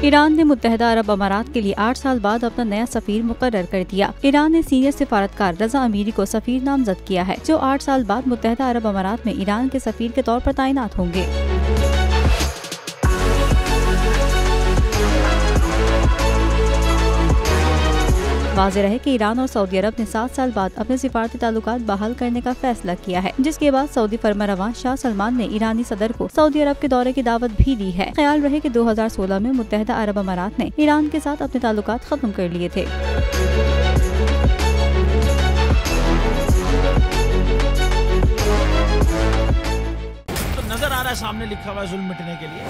Iran ने मुत्तहदा अरब अमारात के लिए 8 साल बाद अपना नया सफीर मुकर्रर कर दिया। ईरान ने सीनियर सिफारतकार रजा अमीरी को सफीर नामजद किया है, जो 8 साल बाद मुत्तहदा अरब अमारात में ईरान के सफीर के तौर पर तैनात होंगे। वाज़ेह रहे कि ईरान और सऊदी अरब ने 7 साल बाद अपने सिफारती ताल्लुकात बहाल करने का फैसला किया है, जिसके बाद सऊदी फरमानरवा शाह सलमान ने ईरानी सदर को सऊदी अरब के दौरे की दावत भी दी है। ख्याल रहे कि 2016 में मुत्तहदा अरब अमारात ने ईरान के साथ अपने ताल्लुकात खत्म कर लिए थे। तो नजर आ रहा है सामने लिखा हुआ है जुल्म मिटने के लिए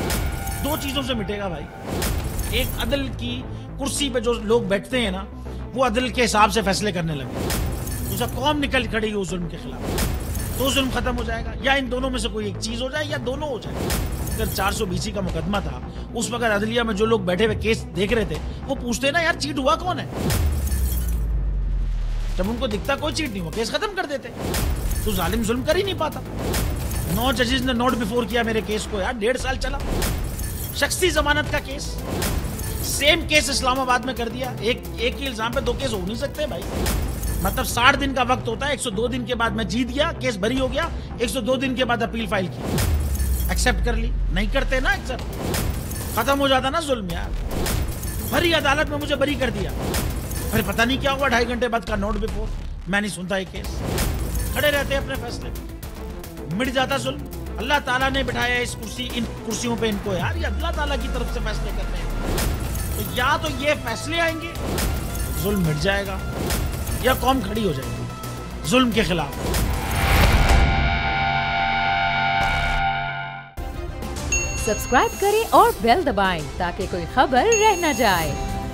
2 चीजों से मिटेगा भाई। एक अदल की कुर्सी पे जो लोग बैठते हैं ना, वो अदल के हिसाब से फैसले करने लगे, दूसरा कौम निकल खड़ी उस जुल्म के खिलाफ, तो जुल्म खत्म हो जाएगा। या इन दोनों में से कोई एक चीज हो जाए या दोनों हो जाए। अगर 420 का मुकदमा था, उस वक्त अदलिया में जो लोग बैठे हुए केस देख रहे थे, वो पूछते ना यार चीट हुआ कौन है। जब उनको दिखता कोई चीट नहीं हुआ, केस खत्म कर देते। तो जालिम जुल्म कर ही नहीं पाता। 9 जजेस ने नोट बिफोर किया मेरे केस को यार, 1.5 साल चला। शख्सी जमानत का केस, सेम केस इस्लामाबाद में कर दिया। एक ही इल्जाम पे 2 केस हो नहीं सकते भाई। मतलब 60 दिन का वक्त होता है, 102 दिन के बाद मैं जीत गया, केस बरी हो गया, 102 दिन के बाद अपील फाइल की, एक्सेप्ट कर ली। नहीं करते ना एक्सेप्ट, खत्म हो जाता ना जुल्म यार। भरी अदालत में मुझे बरी कर दिया, फिर पता नहीं क्या हुआ, 2.5 घंटे बाद का नोट बिफोर, मैं नहीं सुनता ये केस। खड़े रहते अपने फैसले, मिट जाता जुल्म। अल्लाह ताला ने बिठाया इस इन कुर्सियों पे इनको यार, ये अल्लाह ताला की तरफ से फैसले करते हैं। तो या तो ये फैसले आएंगे, जुल्म मिट जाएगा, या कौम खड़ी हो जाएगी जुल्म के खिलाफ। सब्सक्राइब करें और बेल दबाएं ताकि कोई खबर रह न जाए।